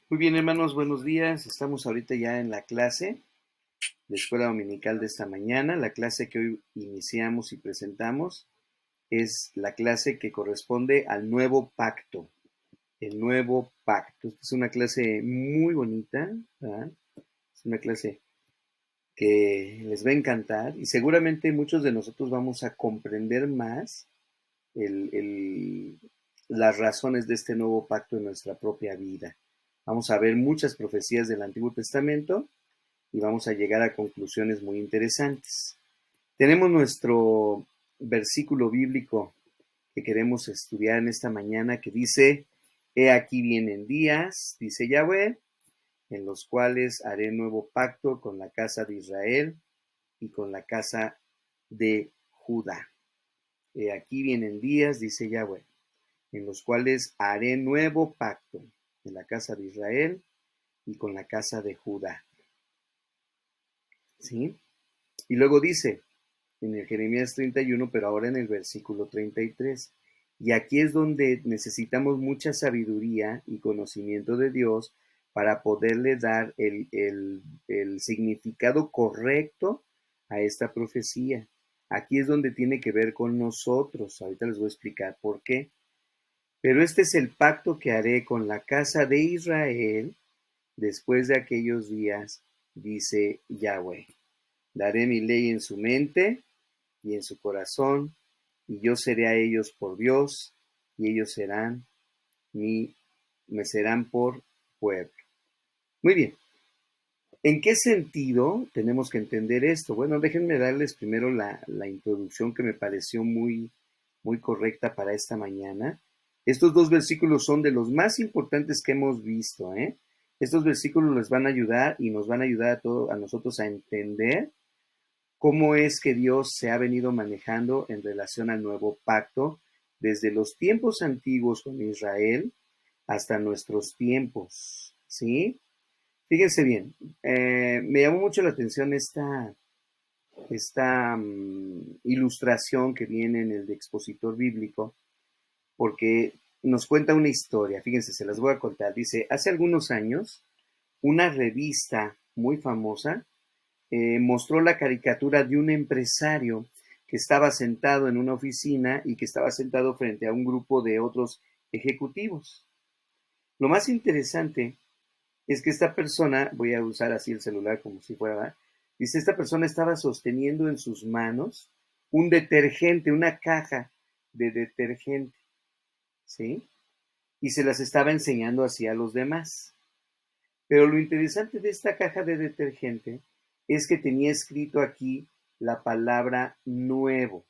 Muy bien, hermanos, buenos días. Estamos ahorita ya en la clase de escuela dominical de esta mañana. La clase que hoy iniciamos y presentamos es la clase que corresponde al nuevo pacto. El nuevo pacto. Esta es una clase muy bonita, ¿verdad? Es una clase que les va a encantar y seguramente muchos de nosotros vamos a comprender más el, el, las razones de este nuevo pacto en nuestra propia vida. Vamos a ver muchas profecías del Antiguo Testamento y vamos a llegar a conclusiones muy interesantes. Tenemos nuestro versículo bíblico que queremos estudiar en esta mañana que dice, he aquí vienen días, dice Yahweh, en los cuales haré nuevo pacto con la casa de Israel y con la casa de Judá. He aquí vienen días, dice Yahweh, en los cuales haré nuevo pacto en la casa de Israel y con la casa de Judá. ¿Sí? Y luego dice en el Jeremías 31, pero ahora en el versículo 33. Y aquí es donde necesitamos mucha sabiduría y conocimiento de Dios para poderle dar el significado correcto a esta profecía. Aquí es donde tiene que ver con nosotros. Ahorita les voy a explicar por qué. Pero este es el pacto que haré con la casa de Israel después de aquellos días, dice Yahweh. Daré mi ley en su mente y en su corazón, y yo seré a ellos por Dios, y ellos me serán por pueblo. Muy bien. ¿En qué sentido tenemos que entender esto? Bueno, déjenme darles primero la introducción que me pareció muy correcta para esta mañana. Estos dos versículos son de los más importantes que hemos visto, ¿eh? Estos versículos les van a ayudar y nos van a ayudar a nosotros a entender cómo es que Dios se ha venido manejando en relación al nuevo pacto desde los tiempos antiguos con Israel hasta nuestros tiempos, ¿sí? Fíjense bien, me llamó mucho la atención esta ilustración que viene en el de expositor bíblico, porque nos cuenta una historia, fíjense, se las voy a contar. Dice, hace algunos años, una revista muy famosa mostró la caricatura de un empresario que estaba sentado en una oficina y que estaba sentado frente a un grupo de otros ejecutivos. Lo más interesante es que esta persona, voy a usar así el celular como si fuera, dice, esta persona estaba sosteniendo en sus manos un detergente, una caja de detergente, ¿sí? Y se las estaba enseñando así a los demás. Pero lo interesante de esta caja de detergente es que tenía escrito aquí la palabra nuevo.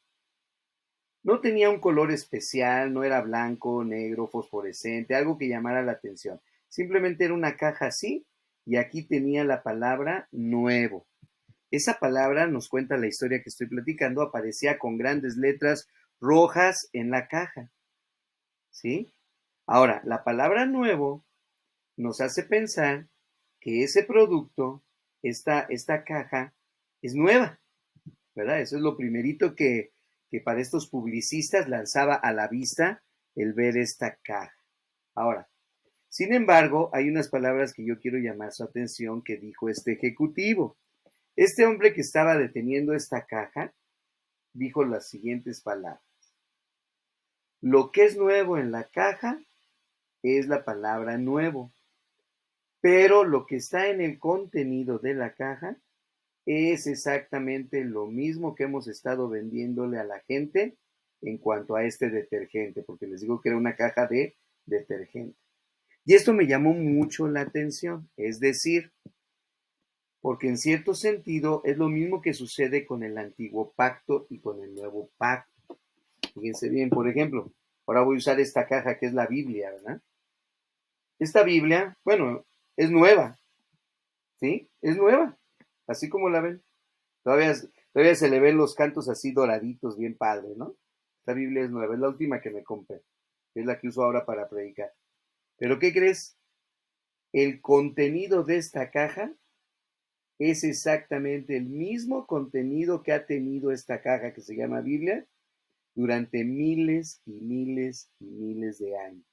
No tenía un color especial, no era blanco, negro, fosforescente, algo que llamara la atención. Simplemente era una caja así y aquí tenía la palabra nuevo. Esa palabra, nos cuenta la historia que estoy platicando, aparecía con grandes letras rojas en la caja. ¿Sí? Ahora, la palabra nuevo nos hace pensar que ese producto, esta caja, es nueva, ¿verdad? Eso es lo primerito que para estos publicistas lanzaba a la vista el ver esta caja. Ahora, sin embargo, hay unas palabras que yo quiero llamar su atención que dijo este ejecutivo. Este hombre que estaba deteniendo esta caja dijo las siguientes palabras. Lo que es nuevo en la caja es la palabra nuevo, pero lo que está en el contenido de la caja es exactamente lo mismo que hemos estado vendiéndole a la gente en cuanto a este detergente, porque les digo que era una caja de detergente. Y esto me llamó mucho la atención, es decir, porque en cierto sentido es lo mismo que sucede con el antiguo pacto y con el nuevo pacto. Fíjense bien, por ejemplo, ahora voy a usar esta caja que es la Biblia, ¿verdad? Esta Biblia, bueno, es nueva, ¿sí? Es nueva, así como la ven. Todavía, todavía se le ven los cantos así doraditos, bien padre, ¿no? Esta Biblia es nueva, es la última que me compré, es la que uso ahora para predicar. Pero ¿qué crees? El contenido de esta caja es exactamente el mismo contenido que ha tenido esta caja que se llama Biblia durante miles y miles y miles de años.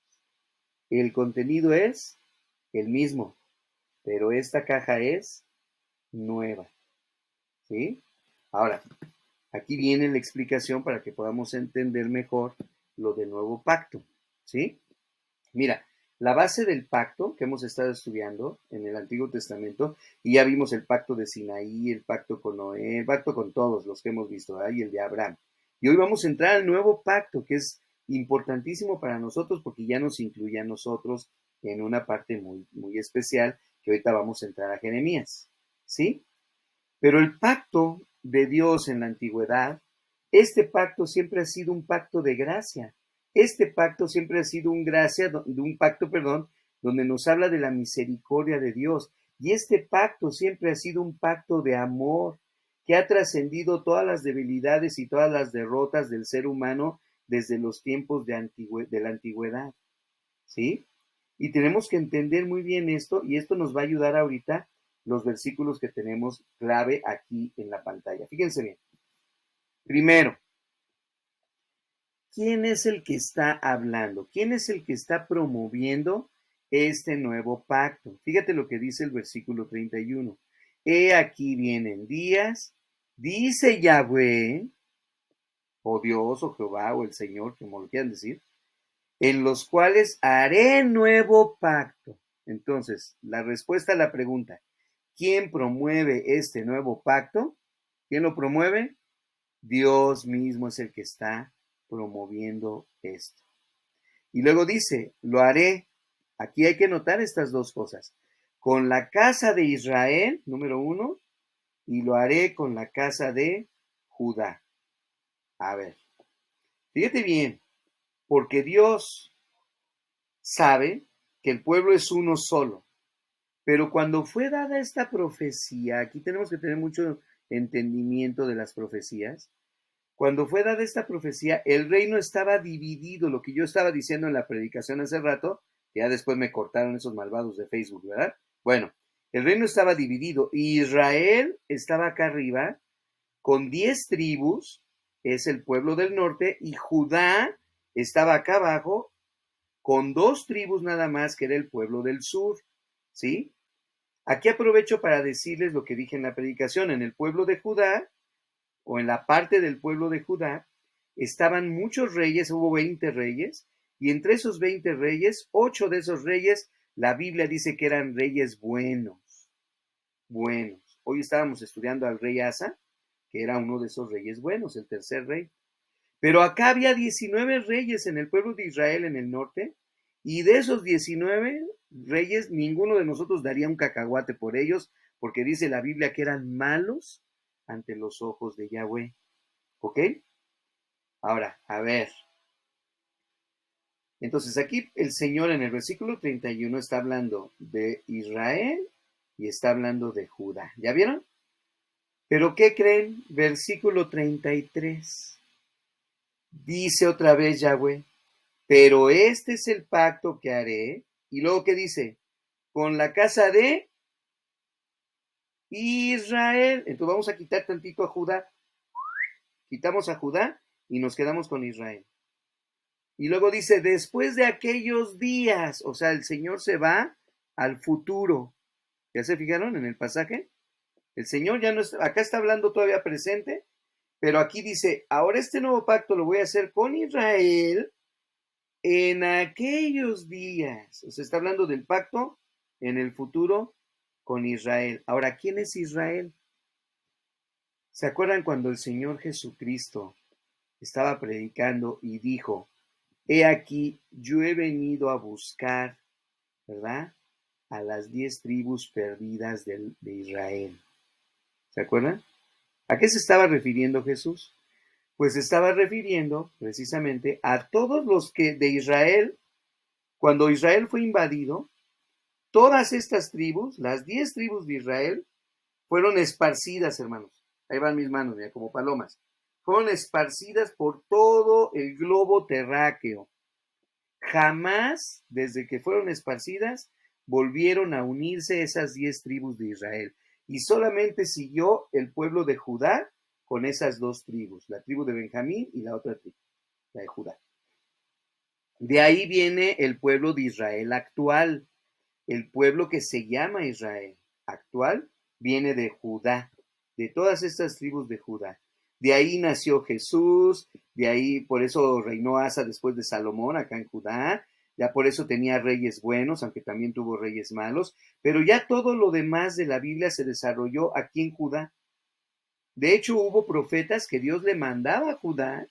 El contenido es el mismo, pero esta caja es nueva, ¿sí? Ahora, aquí viene la explicación para que podamos entender mejor lo del nuevo pacto, ¿sí? Mira, la base del pacto que hemos estado estudiando en el Antiguo Testamento, y ya vimos el pacto de Sinaí, el pacto con Noé, el pacto con todos los que hemos visto, ¿verdad? Y el de Abraham. Y hoy vamos a entrar al nuevo pacto, que es importantísimo para nosotros porque ya nos incluye a nosotros en una parte muy, muy especial, que ahorita vamos a entrar a Jeremías, ¿sí? Pero el pacto de Dios en la antigüedad, este pacto siempre ha sido un pacto de gracia. Este pacto siempre ha sido un pacto, perdón, donde nos habla de la misericordia de Dios. Y este pacto siempre ha sido un pacto de amor que ha trascendido todas las debilidades y todas las derrotas del ser humano desde los tiempos de la antigüedad. ¿Sí? Y tenemos que entender muy bien esto, y esto nos va a ayudar ahorita los versículos que tenemos clave aquí en la pantalla. Fíjense bien. Primero, ¿quién es el que está hablando? ¿Quién es el que está promoviendo este nuevo pacto? Fíjate lo que dice el versículo 31. He aquí vienen días, dice Yahweh, o Dios, o Jehová, o el Señor, como lo quieran decir, en los cuales haré nuevo pacto. Entonces, la respuesta a la pregunta, ¿quién promueve este nuevo pacto? ¿Quién lo promueve? Dios mismo es el que está promoviendo esto. Y luego dice, lo haré. Aquí hay que notar estas dos cosas. Con la casa de Israel, número 1, y lo haré con la casa de Judá. A ver, fíjate bien, porque Dios sabe que el pueblo es uno solo. Pero cuando fue dada esta profecía, aquí tenemos que tener mucho entendimiento de las profecías. Cuando fue dada esta profecía, el reino estaba dividido, lo que yo estaba diciendo en la predicación hace rato, ya después me cortaron esos malvados de Facebook, ¿verdad? Bueno, el reino estaba dividido. Israel estaba acá arriba con 10 tribus, es el pueblo del norte, y Judá estaba acá abajo con 2 tribus nada más, que era el pueblo del sur, ¿sí? Aquí aprovecho para decirles lo que dije en la predicación. En el pueblo de Judá, o en la parte del pueblo de Judá, estaban muchos reyes, hubo 20 reyes, y entre esos 20 reyes, 8 de esos reyes, la Biblia dice que eran reyes buenos, buenos. Hoy estábamos estudiando al rey Asa, que era uno de esos reyes buenos, el tercer rey. Pero acá había 19 reyes en el pueblo de Israel en el norte, y de esos 19 reyes, ninguno de nosotros daría un cacahuate por ellos, porque dice la Biblia que eran malos ante los ojos de Yahweh. ¿Ok? Ahora, a ver. Entonces aquí el Señor en el versículo 31 está hablando de Israel y está hablando de Judá. ¿Ya vieron? Pero ¿qué creen? Versículo 33. Dice otra vez Yahweh, pero este es el pacto que haré. Y luego, ¿qué dice? Con la casa de Israel. Entonces vamos a quitar tantito a Judá. Quitamos a Judá y nos quedamos con Israel. Y luego dice, después de aquellos días, o sea, el Señor se va al futuro. ¿Ya se fijaron en el pasaje? El Señor ya no está, acá está hablando todavía presente, pero aquí dice, ahora este nuevo pacto lo voy a hacer con Israel en aquellos días. O sea, está hablando del pacto en el futuro con Israel. Ahora, ¿quién es Israel? ¿Se acuerdan cuando el Señor Jesucristo estaba predicando y dijo, he aquí, yo he venido a buscar, ¿verdad? A las 10 tribus perdidas de Israel. ¿Se acuerdan? ¿A qué se estaba refiriendo Jesús? Pues se estaba refiriendo precisamente a todos los que de Israel, cuando Israel fue invadido, todas estas tribus, las 10 tribus de Israel, fueron esparcidas, hermanos. Ahí van mis manos, mira, como palomas. Fueron esparcidas por todo el globo terráqueo. Jamás, desde que fueron esparcidas, volvieron a unirse esas 10 tribus de Israel. Y solamente siguió el pueblo de Judá con esas 2 tribus, la tribu de Benjamín y la otra tribu, la de Judá. De ahí viene el pueblo de Israel actual. el pueblo que se llama Israel actual viene de Judá, de todas estas tribus de Judá. De ahí nació Jesús, de ahí por eso reinó Asa después de Salomón acá en Judá, ya por eso tenía reyes buenos, aunque también tuvo reyes malos, pero ya todo lo demás de la Biblia se desarrolló aquí en Judá. De hecho, hubo profetas que Dios le mandaba a Judá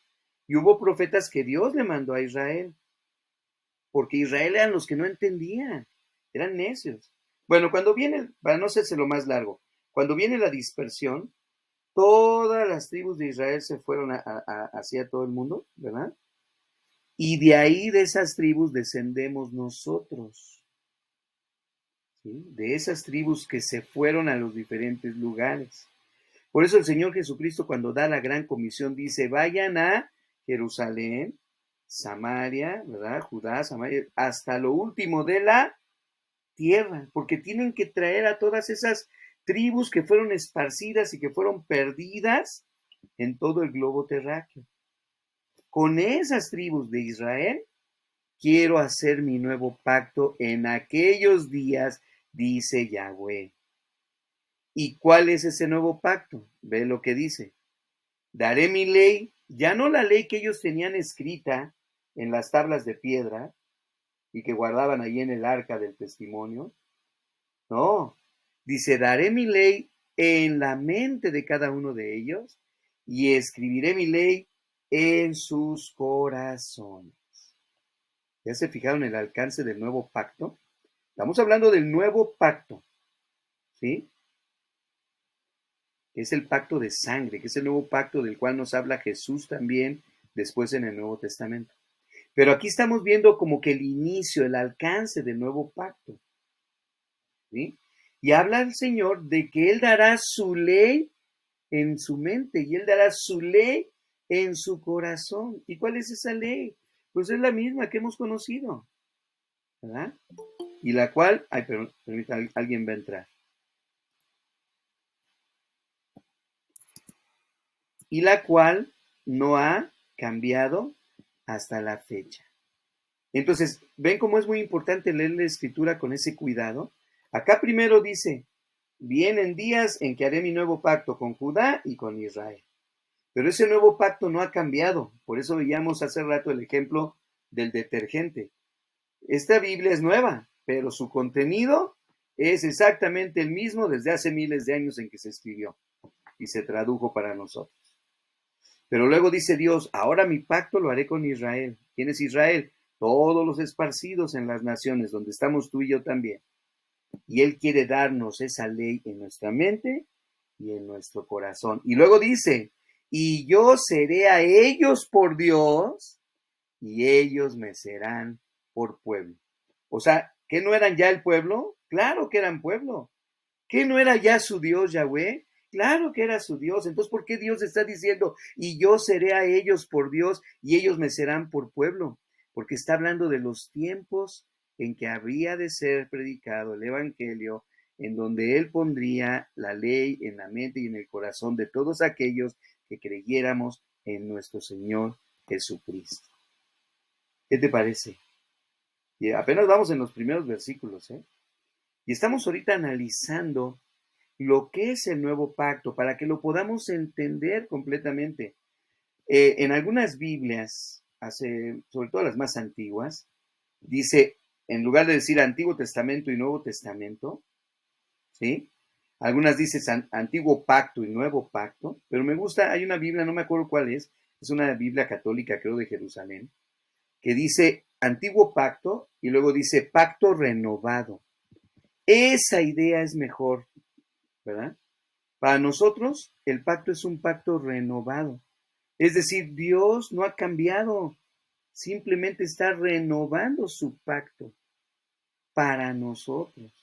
y hubo profetas que Dios le mandó a Israel, porque Israel eran los que no entendían, eran necios. Bueno, cuando viene, para no hacerse lo más largo, cuando viene la dispersión, todas las tribus de Israel se fueron hacia todo el mundo, ¿verdad? Y de ahí, de esas tribus, descendemos nosotros, ¿sí? De esas tribus que se fueron a los diferentes lugares. Por eso el Señor Jesucristo, cuando da la gran comisión, dice, vayan a Jerusalén, Samaria, ¿verdad? Judá, Samaria, hasta lo último de la tierra, porque tienen que traer a todas esas tribus que fueron esparcidas y que fueron perdidas en todo el globo terráqueo. Con esas tribus de Israel quiero hacer mi nuevo pacto en aquellos días, dice Yahweh. ¿Y cuál es ese nuevo pacto? Ve lo que dice. Daré mi ley, ya no la ley que ellos tenían escrita en las tablas de piedra y que guardaban allí en el arca del testimonio. No, dice, daré mi ley en la mente de cada uno de ellos y escribiré mi ley en sus corazones. ¿Ya se fijaron el alcance del nuevo pacto? Estamos hablando del nuevo pacto, ¿sí? Que es el pacto de sangre, que es el nuevo pacto del cual nos habla Jesús también después en el Nuevo Testamento. Pero aquí estamos viendo como que el inicio, el alcance del nuevo pacto, ¿sí? Y habla el Señor de que Él dará su ley en su mente y Él dará su ley en su corazón. ¿Y cuál es esa ley? Pues es la misma que hemos conocido, ¿verdad? Y la cual, ay, perdón, permítame, alguien va a entrar. Y la cual no ha cambiado hasta la fecha. Entonces, ¿ven cómo es muy importante leer la escritura con ese cuidado? Acá primero dice, vienen días en que haré mi nuevo pacto con Judá y con Israel. Pero ese nuevo pacto no ha cambiado. Por eso veíamos hace rato el ejemplo del detergente. Esta Biblia es nueva, pero su contenido es exactamente el mismo desde hace miles de años en que se escribió y se tradujo para nosotros. Pero luego dice Dios, ahora mi pacto lo haré con Israel. ¿Quién es Israel? Todos los esparcidos en las naciones, donde estamos tú y yo también. Y Él quiere darnos esa ley en nuestra mente y en nuestro corazón. Y luego dice, y yo seré a ellos por Dios, y ellos me serán por pueblo. O sea, ¿qué no eran ya el pueblo? Claro que eran pueblo. ¿Qué no era ya su Dios, Yahweh? Claro que era su Dios. Entonces, ¿por qué Dios está diciendo, y yo seré a ellos por Dios y ellos me serán por pueblo? Porque está hablando de los tiempos en que habría de ser predicado el Evangelio, en donde Él pondría la ley en la mente y en el corazón de todos aquellos que creyéramos en nuestro Señor Jesucristo. ¿Qué te parece? Y apenas vamos en los primeros versículos, ¿eh? Y estamos ahorita analizando lo que es el nuevo pacto para que lo podamos entender completamente. En algunas Biblias, sobre todo las más antiguas, dice, en lugar de decir Antiguo Testamento y Nuevo Testamento, ¿sí? Algunas dicen Antiguo Pacto y Nuevo Pacto, pero me gusta, hay una Biblia, no me acuerdo cuál es una Biblia católica, creo, de Jerusalén, que dice Antiguo Pacto y luego dice Pacto Renovado. Esa idea es mejor, ¿verdad? Para nosotros, el pacto es un pacto renovado. Es decir, Dios no ha cambiado, simplemente está renovando su pacto para nosotros,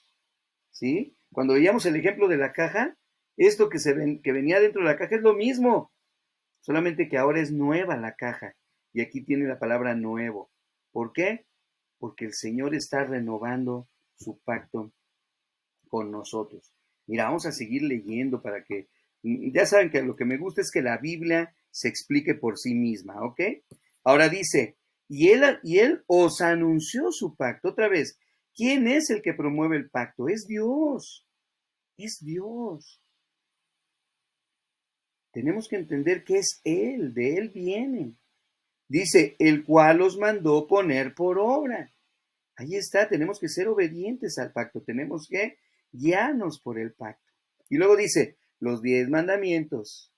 ¿sí? Cuando veíamos el ejemplo de la caja, esto que venía dentro de la caja es lo mismo, solamente que ahora es nueva la caja. Y aquí tiene la palabra nuevo. ¿Por qué? Porque el Señor está renovando su pacto con nosotros. Mira, vamos a seguir leyendo para que, ya saben que lo que me gusta es que la Biblia se explique por sí misma, ¿ok? Ahora dice, y él os anunció su pacto, otra vez, ¿Quién es el que promueve el pacto? Es Dios. Es Dios. Tenemos que entender que es Él, de Él viene. Dice, el cual los mandó poner por obra. Ahí está, tenemos que ser obedientes al pacto, tenemos que guiarnos por el pacto. Y luego dice, los 10 mandamientos,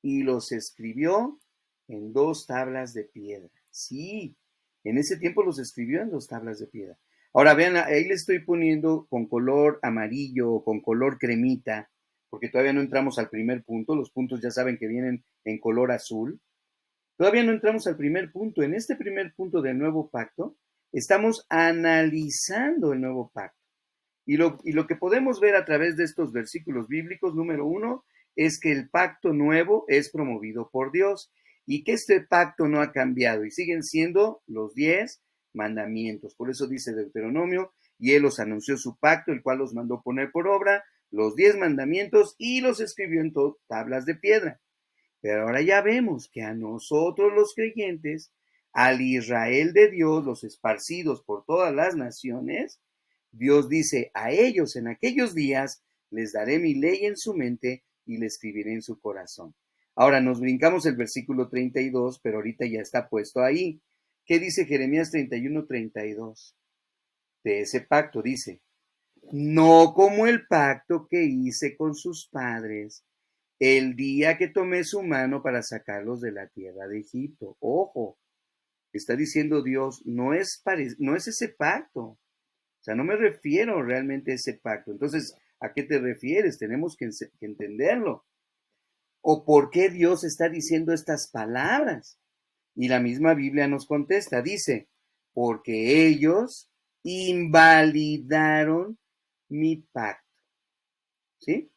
y los escribió en 2 tablas de piedra. Sí, en ese tiempo los escribió en 2 tablas de piedra. Ahora vean, ahí le estoy poniendo con color amarillo o con color cremita, porque todavía no entramos al primer punto, los puntos ya saben que vienen en color azul. Todavía no entramos al primer punto. En este primer punto del nuevo pacto, estamos analizando el nuevo pacto. Y lo que podemos ver a través de estos versículos bíblicos, número 1, es que el pacto nuevo es promovido por Dios y que este pacto no ha cambiado y siguen siendo los 10 mandamientos. Por eso dice Deuteronomio, y Él os anunció su pacto, el cual los mandó poner por obra, los 10 mandamientos, y los escribió en tablas de piedra. Pero ahora ya vemos que a nosotros los creyentes, al Israel de Dios, los esparcidos por todas las naciones, Dios dice, a ellos en aquellos días les daré mi ley en su mente y la escribiré en su corazón. Ahora nos brincamos el versículo 32, pero ahorita ya está puesto ahí. ¿Qué dice Jeremías 31:32? De ese pacto dice, no como el pacto que hice con sus padres el día que tomé su mano para sacarlos de la tierra de Egipto. Ojo, está diciendo Dios, no es ese pacto. O sea, no me refiero realmente a ese pacto. Entonces, ¿a qué te refieres? Tenemos que entenderlo. ¿O por qué Dios está diciendo estas palabras? Y la misma Biblia nos contesta, dice, porque ellos invalidaron mi pacto. ¿Sí?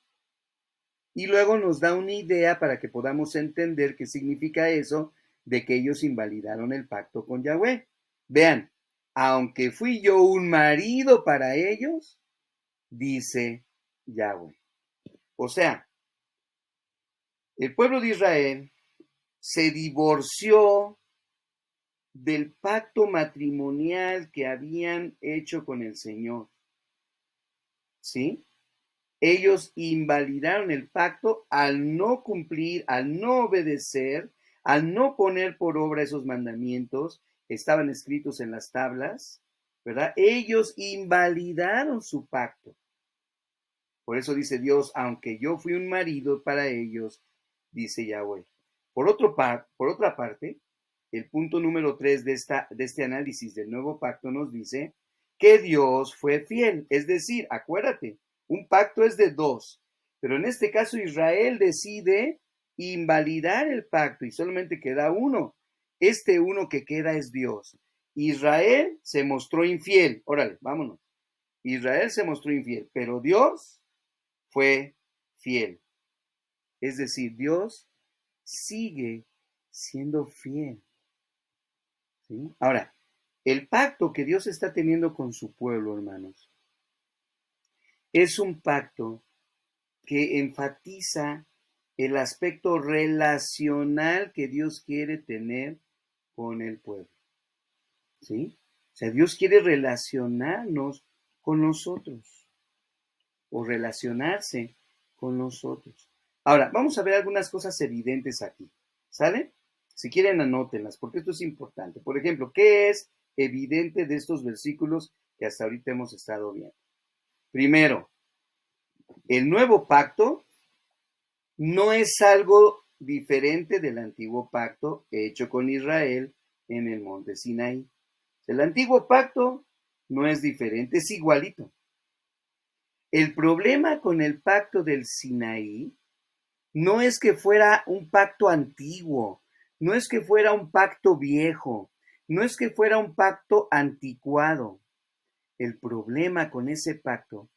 Y luego nos da una idea para que podamos entender qué significa eso de que ellos invalidaron el pacto con Yahweh. Vean, aunque fui yo un marido para ellos, dice Yahweh. O sea, el pueblo de Israel se divorció del pacto matrimonial que habían hecho con el Señor. ¿Sí? Ellos invalidaron el pacto al no cumplir, al no obedecer, al no poner por obra esos mandamientos, estaban escritos en las tablas, ¿verdad? Ellos invalidaron su pacto. Por eso dice Dios, aunque yo fui un marido para ellos, dice Yahweh. Por otra parte, el punto número 3 de este análisis del nuevo pacto nos dice que Dios fue fiel. Es decir, acuérdate, un pacto es de 2, pero en este caso Israel decide invalidar el pacto y solamente queda uno. Este uno que queda es Dios. Israel se mostró infiel. Órale, vámonos. Israel se mostró infiel, pero Dios fue fiel. Es decir, Dios sigue siendo fiel. ¿Sí? Ahora, el pacto que Dios está teniendo con su pueblo, hermanos, es un pacto que enfatiza el aspecto relacional que Dios quiere tener con el pueblo. ¿Sí? O sea, Dios quiere relacionarnos con nosotros o relacionarse con nosotros. Ahora, vamos a ver algunas cosas evidentes aquí. ¿Sale? Si quieren, anótenlas, porque esto es importante. Por ejemplo, ¿qué es evidente de estos versículos que hasta ahorita hemos estado viendo? Primero, el nuevo pacto no es algo diferente del antiguo pacto hecho con Israel en el monte Sinaí. El antiguo pacto no es diferente, es igualito. El problema con el pacto del Sinaí no es que fuera un pacto antiguo, no es que fuera un pacto viejo, no es que fuera un pacto anticuado. El problema con ese pacto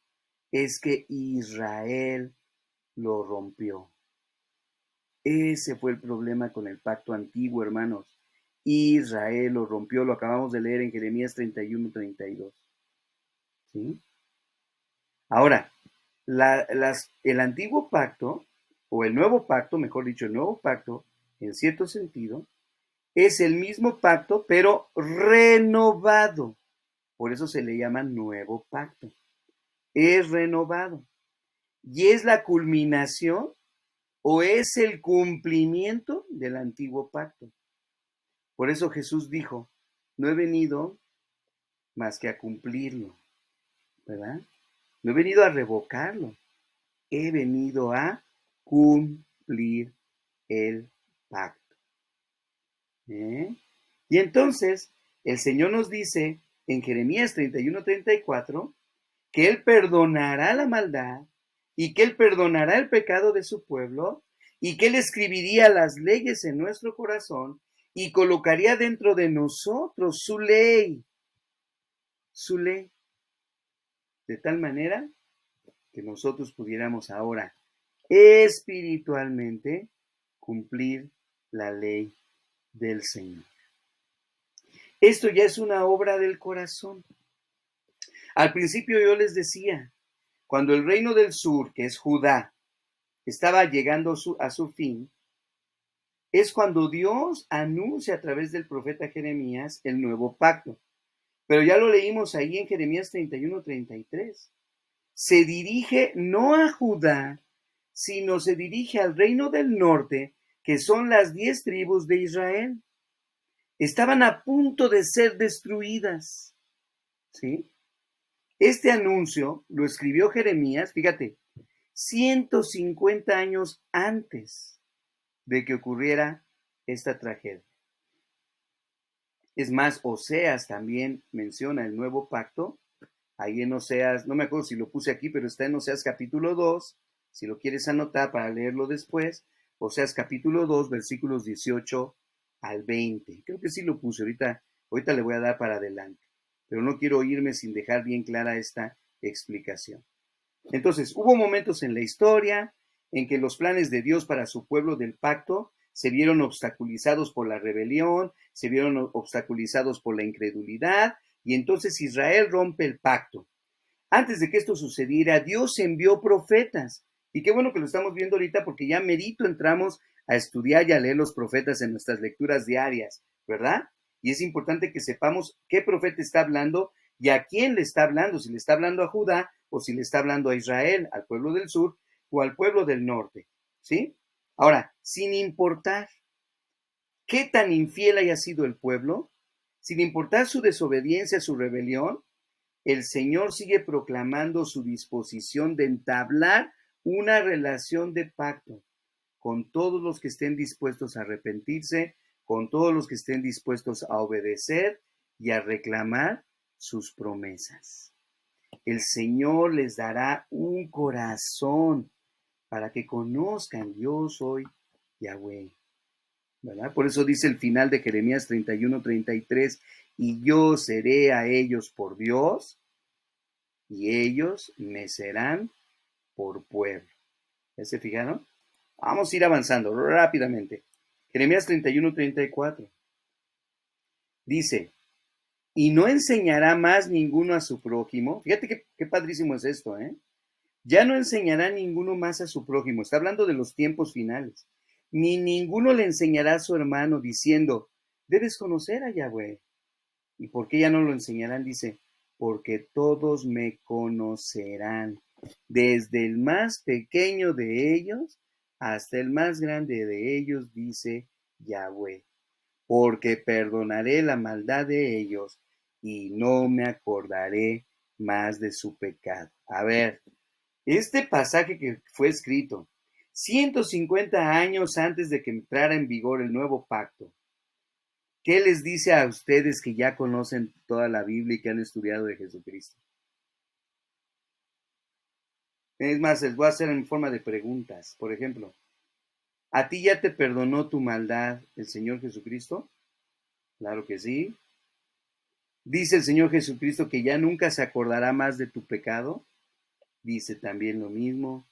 es que Israel lo rompió. Ese fue el problema con el pacto antiguo, hermanos. Israel lo rompió, lo acabamos de leer en Jeremías 31:32. ¿Sí? Ahora, el antiguo pacto, o el nuevo pacto, mejor dicho, el nuevo pacto, en cierto sentido, es el mismo pacto, pero renovado Por eso se le llama nuevo pacto. Es renovado. ¿Y es la culminación o es el cumplimiento del antiguo pacto? Por eso Jesús dijo, no he venido más que a cumplirlo, ¿verdad? No he venido a revocarlo, he venido a cumplir el pacto. ¿Eh? Y entonces el Señor nos dice en Jeremías 31:34 que Él perdonará la maldad y que Él perdonará el pecado de su pueblo y que Él escribiría las leyes en nuestro corazón y colocaría dentro de nosotros su ley, de tal manera que nosotros pudiéramos ahora espiritualmente cumplir la ley del Señor. Esto ya es una obra del corazón. Al principio yo les decía, cuando el reino del sur, que es Judá, estaba llegando a su fin, es cuando Dios anuncia a través del profeta Jeremías el nuevo pacto. Pero ya lo leímos ahí en Jeremías 31:33. Se dirige no a Judá, sino se dirige al reino del norte, que son las 10 tribus de Israel. Estaban a punto de ser destruidas, ¿sí? Este anuncio lo escribió Jeremías, fíjate, 150 años antes de que ocurriera esta tragedia. Es más, Oseas también menciona el nuevo pacto. Ahí en Oseas, no me acuerdo si lo puse aquí, pero está en Oseas capítulo 2, si lo quieres anotar para leerlo después, Oseas capítulo 2, versículos 18 al 20. Creo que sí lo puse, ahorita le voy a dar para adelante, pero no quiero irme sin dejar bien clara esta explicación. Entonces, hubo momentos en la historia en que los planes de Dios para su pueblo del pacto se vieron obstaculizados por la rebelión, se vieron obstaculizados por la incredulidad, y entonces Israel rompe el pacto. Antes de que esto sucediera, Dios envió profetas. Y qué bueno que lo estamos viendo ahorita porque ya merito entramos a estudiar y a leer los profetas en nuestras lecturas diarias, ¿verdad? Y es importante que sepamos qué profeta está hablando y a quién le está hablando, si le está hablando a Judá o si le está hablando a Israel, al pueblo del sur o al pueblo del norte, ¿sí? Ahora, sin importar qué tan infiel haya sido el pueblo, sin importar su desobediencia, su rebelión, el Señor sigue proclamando su disposición de entablar una relación de pacto con todos los que estén dispuestos a arrepentirse, con todos los que estén dispuestos a obedecer y a reclamar sus promesas. El Señor les dará un corazón para que conozcan, yo soy Yahweh, ¿verdad? Por eso dice el final de Jeremías 31:33, y yo seré a ellos por Dios, y ellos me serán por pueblo. ¿Ya se fijaron? Vamos a ir avanzando rápidamente. Jeremías 31:34. Dice, y no enseñará más ninguno a su prójimo. Fíjate qué padrísimo es esto, ¿eh? Ya no enseñará ninguno más a su prójimo. Está hablando de los tiempos finales. Ni ninguno le enseñará a su hermano diciendo, debes conocer a Yahweh. ¿Y por qué ya no lo enseñarán? Dice, porque todos me conocerán, desde el más pequeño de ellos hasta el más grande de ellos, dice Yahweh, porque perdonaré la maldad de ellos y no me acordaré más de su pecado. A ver, este pasaje que fue escrito 150 años antes de que entrara en vigor el nuevo pacto, ¿qué les dice a ustedes que ya conocen toda la Biblia y que han estudiado de Jesucristo? Es más, les voy a hacer en forma de preguntas. Por ejemplo, ¿a ti ya te perdonó tu maldad el Señor Jesucristo? Claro que sí. ¿Dice el Señor Jesucristo que ya nunca se acordará más de tu pecado? Dice también lo mismo.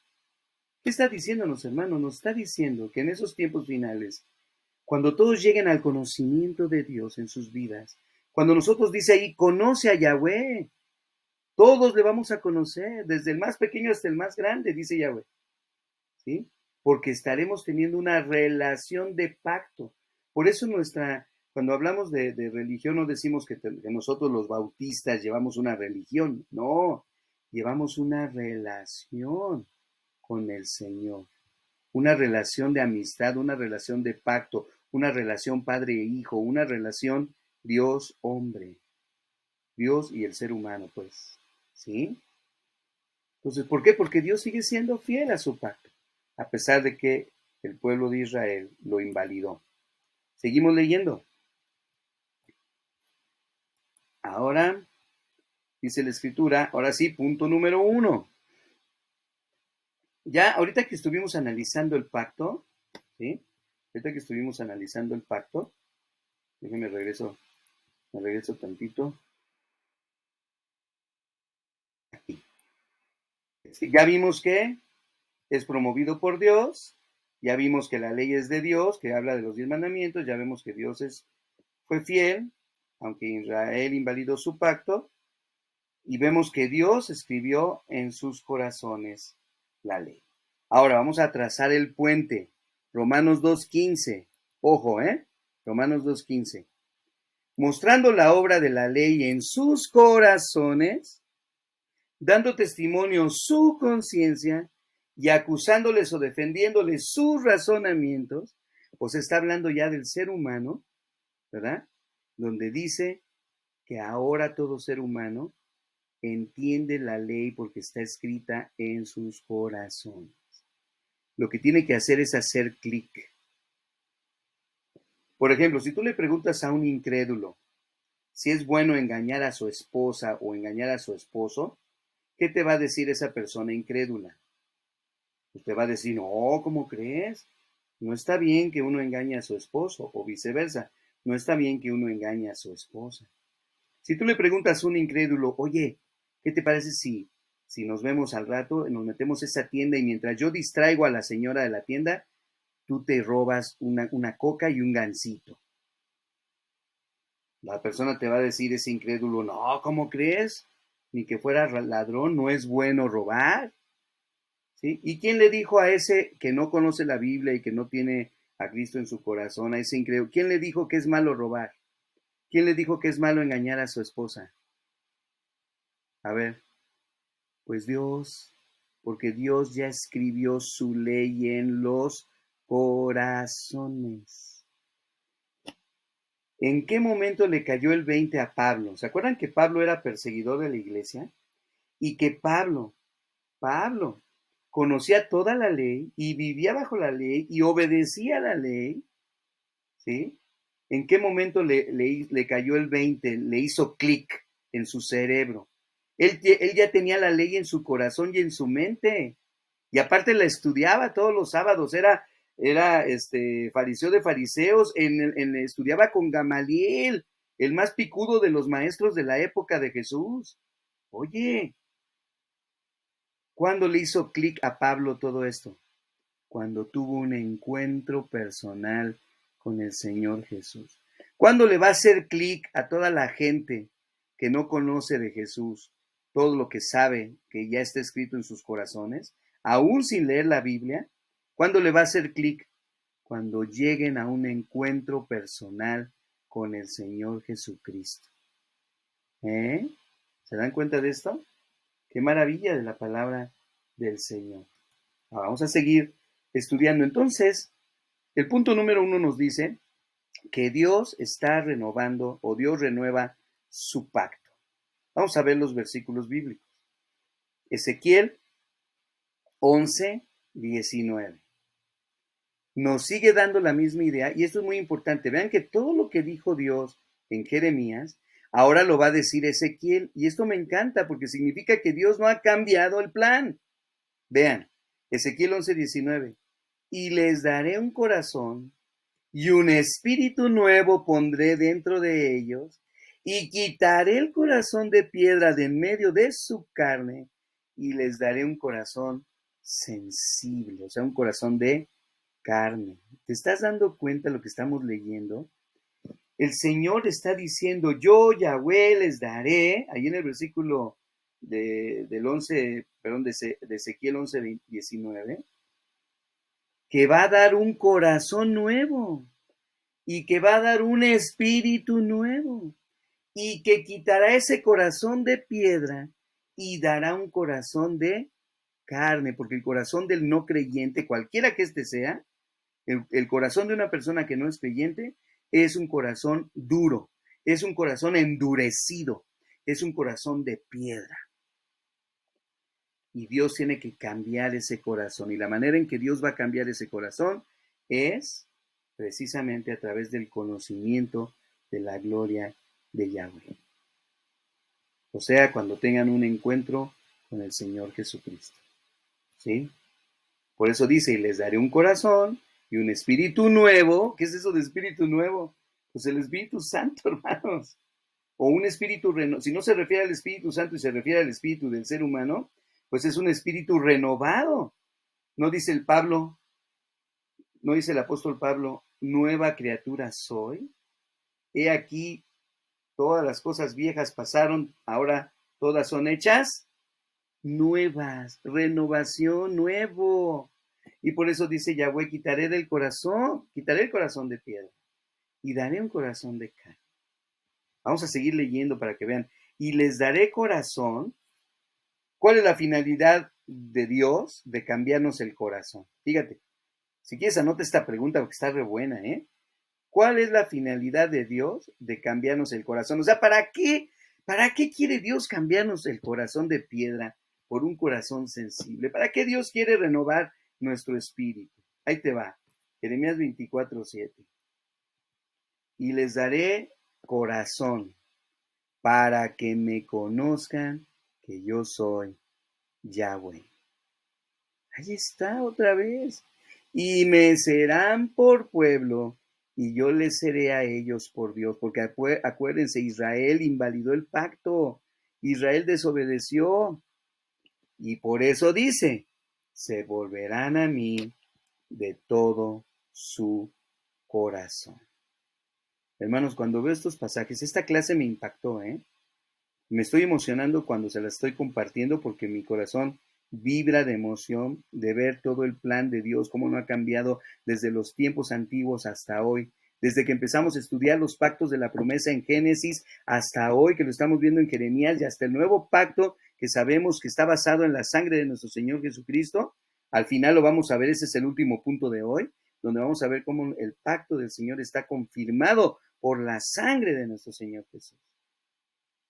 ¿Qué está diciéndonos, hermano? Nos está diciendo que en esos tiempos finales, cuando todos lleguen al conocimiento de Dios en sus vidas, cuando nosotros dice ahí, conoce a Yahweh, todos le vamos a conocer, desde el más pequeño hasta el más grande, dice Yahweh, ¿sí? Porque estaremos teniendo una relación de pacto. Por eso Cuando hablamos de religión no decimos que nosotros los bautistas llevamos una religión, no, llevamos una relación con el Señor, una relación de amistad, una relación de pacto, una relación padre e hijo, una relación Dios-hombre, Dios y el ser humano, pues, ¿sí? Entonces, ¿por qué? Porque Dios sigue siendo fiel a su pacto, a pesar de que el pueblo de Israel lo invalidó. Seguimos leyendo. Ahora, dice la escritura, ahora sí, punto número 1. Ya, ahorita que estuvimos analizando el pacto, ¿sí? Ahorita que estuvimos analizando el pacto, déjenme me regreso tantito. Aquí. Sí, ya vimos que es promovido por Dios, ya vimos que la ley es de Dios, que habla de los 10 mandamientos, ya vemos que fue fiel, aunque Israel invalidó su pacto, y vemos que Dios escribió en sus corazones la ley. Ahora vamos a trazar el puente. Romanos 2.15. Ojo, Romanos 2.15. Mostrando la obra de la ley en sus corazones, dando testimonio su conciencia y acusándoles o defendiéndoles sus razonamientos, pues está hablando ya del ser humano, ¿verdad? Donde dice que ahora todo ser humano entiende la ley porque está escrita en sus corazones. Lo que tiene que hacer es hacer clic. Por ejemplo, si tú le preguntas a un incrédulo si es bueno engañar a su esposa o engañar a su esposo, ¿qué te va a decir esa persona incrédula? Usted va a decir, no, ¿cómo crees? No está bien que uno engañe a su esposo o viceversa. No está bien que uno engañe a su esposa. Si tú le preguntas a un incrédulo, oye, ¿qué te parece si nos vemos al rato, nos metemos a esa tienda y mientras yo distraigo a la señora de la tienda, tú te robas una coca y un gansito? La persona te va a decir, ese incrédulo, no, ¿cómo crees? Ni que fuera ladrón, no es bueno robar. ¿Sí? ¿Y quién le dijo a ese que no conoce la Biblia y que no tiene a Cristo en su corazón, a ese incrédulo, quién le dijo que es malo robar? ¿Quién le dijo que es malo engañar a su esposa? A ver, pues Dios, porque Dios ya escribió su ley en los corazones. ¿En qué momento le cayó el 20 a Pablo? ¿Se acuerdan que Pablo era perseguidor de la iglesia? Y que Pablo, conocía toda la ley y vivía bajo la ley y obedecía la ley, ¿sí? ¿En qué momento le cayó el 20? Le hizo clic en su cerebro. Él ya tenía la ley en su corazón y en su mente. Y aparte la estudiaba todos los sábados. Era fariseo de fariseos. Estudiaba con Gamaliel, el más picudo de los maestros de la época de Jesús. Oye, ¿cuándo le hizo clic a Pablo todo esto? Cuando tuvo un encuentro personal con el Señor Jesús. ¿Cuándo le va a hacer clic a toda la gente que no conoce de Jesús todo lo que sabe que ya está escrito en sus corazones, aún sin leer la Biblia? ¿Cuándo le va a hacer clic? Cuando lleguen a un encuentro personal con el Señor Jesucristo. ¿Se dan cuenta de esto? Qué maravilla de la palabra del Señor. Ahora vamos a seguir estudiando. Entonces, el punto número 1 nos dice que Dios está renovando o Dios renueva su pacto. Vamos a ver los versículos bíblicos. Ezequiel 11:19. Nos sigue dando la misma idea y esto es muy importante. Vean que todo lo que dijo Dios en Jeremías, ahora lo va a decir Ezequiel y esto me encanta porque significa que Dios no ha cambiado el plan. Vean, Ezequiel 11:19. Y les daré un corazón y un espíritu nuevo pondré dentro de ellos, y quitaré el corazón de piedra de en medio de su carne, y les daré un corazón sensible, o sea, un corazón de carne. ¿Te estás dando cuenta de lo que estamos leyendo? El Señor está diciendo, yo Yahweh les daré, ahí en el versículo del 11, perdón, de Ezequiel 11:19, que va a dar un corazón nuevo y que va a dar un espíritu nuevo y que quitará ese corazón de piedra y dará un corazón de carne, porque el corazón del no creyente, cualquiera que éste sea, el corazón de una persona que no es creyente es un corazón duro, es un corazón endurecido, es un corazón de piedra. Y Dios tiene que cambiar ese corazón. Y la manera en que Dios va a cambiar ese corazón es precisamente a través del conocimiento de la gloria de Yahweh. O sea, cuando tengan un encuentro con el Señor Jesucristo. ¿Sí? Por eso dice, y les daré un corazón y un espíritu nuevo. ¿Qué es eso de espíritu nuevo? Pues el Espíritu Santo, hermanos. O un espíritu renovado. Si no se refiere al Espíritu Santo y se refiere al espíritu del ser humano, pues es un espíritu renovado. No dice el Pablo, no dice el apóstol Pablo, nueva criatura soy. He aquí, todas las cosas viejas pasaron, ahora todas son hechas nuevas, renovación, nuevo. Y por eso dice Yahweh, quitaré el corazón de piedra y daré un corazón de carne. Vamos a seguir leyendo para que vean. Y les daré corazón. ¿Cuál es la finalidad de Dios de cambiarnos el corazón? Fíjate, si quieres anota esta pregunta porque está re buena, ¿eh? ¿Cuál es la finalidad de Dios de cambiarnos el corazón? O sea, ¿para qué quiere Dios cambiarnos el corazón de piedra por un corazón sensible? ¿Para qué Dios quiere renovar nuestro espíritu? Ahí te va, Jeremías 24:7. Y les daré corazón para que me conozcan que yo soy Yahweh. Ahí está otra vez. Y me serán por pueblo y yo les seré a ellos por Dios. Porque acuérdense, Israel invalidó el pacto. Israel desobedeció. Y por eso dice, se volverán a mí de todo su corazón. Hermanos, cuando veo estos pasajes, esta clase me impactó, ¿eh? Me estoy emocionando cuando se la estoy compartiendo porque mi corazón vibra de emoción de ver todo el plan de Dios, cómo no ha cambiado desde los tiempos antiguos hasta hoy, desde que empezamos a estudiar los pactos de la promesa en Génesis hasta hoy, que lo estamos viendo en Jeremías, y hasta el nuevo pacto que sabemos que está basado en la sangre de nuestro Señor Jesucristo. Al final lo vamos a ver, ese es el último punto de hoy, donde vamos a ver cómo el pacto del Señor está confirmado por la sangre de nuestro Señor Jesús.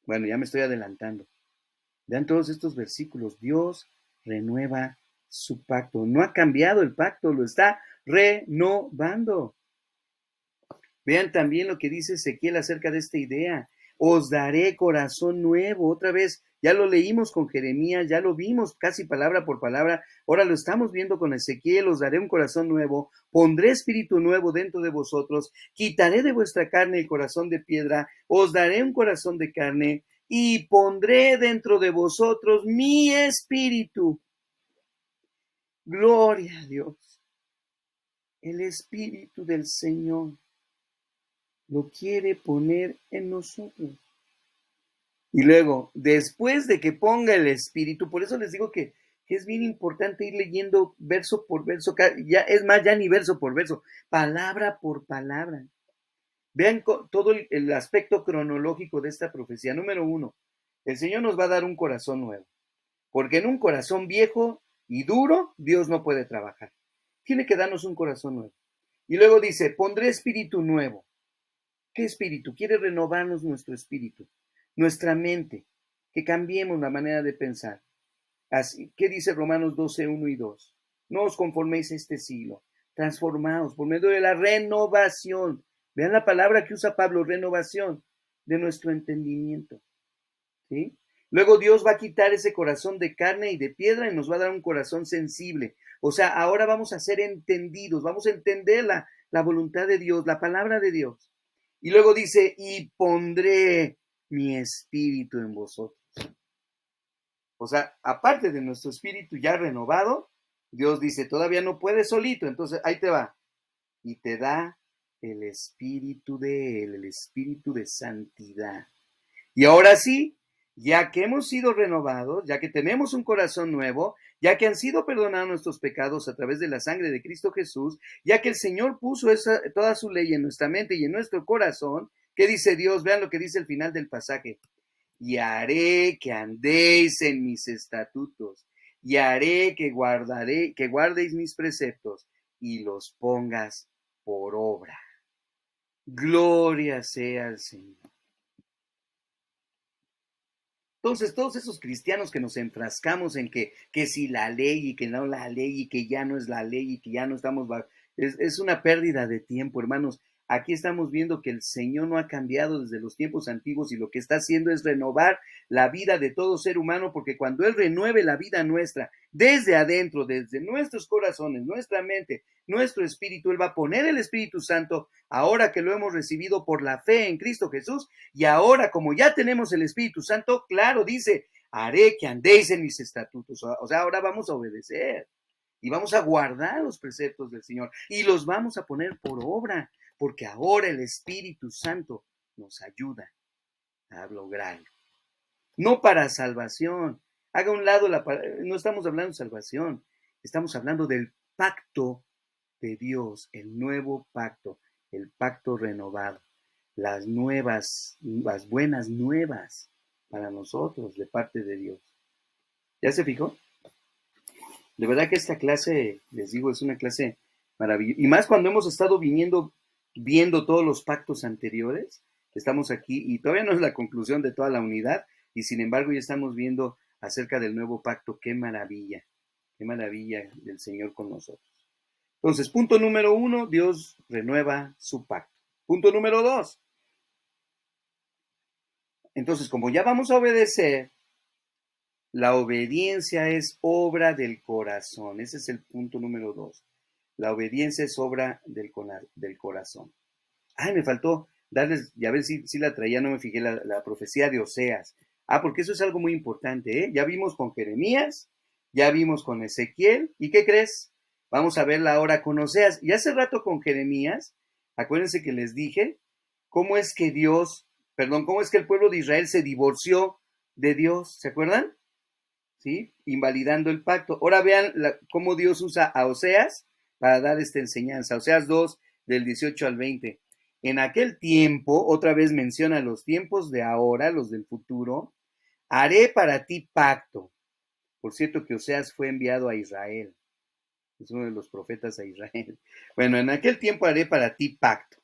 Bueno, ya me estoy adelantando. Vean todos estos versículos. Dios renueva su pacto. No ha cambiado el pacto, lo está renovando. Vean también lo que dice Ezequiel acerca de esta idea. Os daré corazón nuevo. Otra vez, ya lo leímos con Jeremías, ya lo vimos casi palabra por palabra. Ahora lo estamos viendo con Ezequiel. Os daré un corazón nuevo. Pondré espíritu nuevo dentro de vosotros. Quitaré de vuestra carne el corazón de piedra. Os daré un corazón de carne. Y pondré dentro de vosotros mi espíritu. Gloria a Dios. El espíritu del Señor lo quiere poner en nosotros. Y luego, después de que ponga el espíritu, por eso les digo que es bien importante ir leyendo verso por verso, ya es más, ya ni verso por verso, palabra por palabra. Vean todo el aspecto cronológico de esta profecía. Número 1, el Señor nos va a dar un corazón nuevo, porque en un corazón viejo y duro, Dios no puede trabajar. Tiene que darnos un corazón nuevo. Y luego dice, pondré espíritu nuevo. ¿Qué espíritu? Quiere renovarnos nuestro espíritu, nuestra mente, que cambiemos la manera de pensar. Así, ¿qué dice Romanos 12, 1 y 2? No os conforméis a este siglo, transformaos por medio de la renovación. Vean la palabra que usa Pablo, renovación de nuestro entendimiento. ¿Sí? Luego Dios va a quitar ese corazón de carne y de piedra y nos va a dar un corazón sensible. O sea, ahora vamos a ser entendidos, vamos a entender la voluntad de Dios, la palabra de Dios. Y luego dice, y pondré mi espíritu en vosotros. O sea, aparte de nuestro espíritu ya renovado, Dios dice, todavía no puedes solito, entonces ahí te va. Y te da el espíritu de Él, el espíritu de santidad. Y ahora sí, ya que hemos sido renovados, ya que tenemos un corazón nuevo, ya que han sido perdonados nuestros pecados a través de la sangre de Cristo Jesús, ya que el Señor puso toda su ley en nuestra mente y en nuestro corazón, ¿qué dice Dios? Vean lo que dice el final del pasaje. Y haré que andéis en mis estatutos, y haré que guardéis mis preceptos, y los pongas por obra. Gloria sea al Señor. Entonces, todos esos cristianos que nos enfrascamos en que si la ley y que no la ley y que ya no es la ley y que ya no estamos es una pérdida de tiempo, hermanos. Aquí estamos viendo que el Señor no ha cambiado desde los tiempos antiguos y lo que está haciendo es renovar la vida de todo ser humano, porque cuando Él renueve la vida nuestra desde adentro, desde nuestros corazones, nuestra mente, nuestro espíritu, Él va a poner el Espíritu Santo ahora que lo hemos recibido por la fe en Cristo Jesús. Y ahora, como ya tenemos el Espíritu Santo, claro, dice, haré que andéis en mis estatutos. O sea, ahora vamos a obedecer y vamos a guardar los preceptos del Señor y los vamos a poner por obra, porque ahora el Espíritu Santo nos ayuda a lograrlo. No para salvación. Haga a un lado, no estamos hablando de salvación, estamos hablando del pacto de Dios, el nuevo pacto, el pacto renovado, las buenas nuevas para nosotros de parte de Dios. ¿Ya se fijó? De verdad que esta clase, les digo, es una clase maravillosa. Y más cuando hemos estado viendo todos los pactos anteriores, estamos aquí y todavía no es la conclusión de toda la unidad, y sin embargo ya estamos viendo acerca del nuevo pacto. Qué maravilla del Señor con nosotros. Entonces, punto número 1, Dios renueva su pacto. Punto número 2. Entonces, como ya vamos a obedecer, la obediencia es obra del corazón. Ese es el punto número 2. La obediencia es obra del corazón. Ay, me faltó darles, ya ver si la traía, no me fijé, la profecía de Oseas. Porque eso es algo muy importante, ¿eh? Ya vimos con Jeremías, ya vimos con Ezequiel, ¿y qué crees? Vamos a verla ahora con Oseas. Y hace rato con Jeremías, acuérdense que les dije cómo es que cómo es que el pueblo de Israel se divorció de Dios, ¿se acuerdan? ¿Sí? Invalidando el pacto. Ahora vean cómo Dios usa a Oseas para dar esta enseñanza. Oseas 2, del 18 al 20. En aquel tiempo, otra vez menciona los tiempos de ahora, los del futuro, haré para ti pacto. Por cierto que Oseas fue enviado a Israel. Es uno de los profetas a Israel. Bueno, en aquel tiempo haré para ti pacto.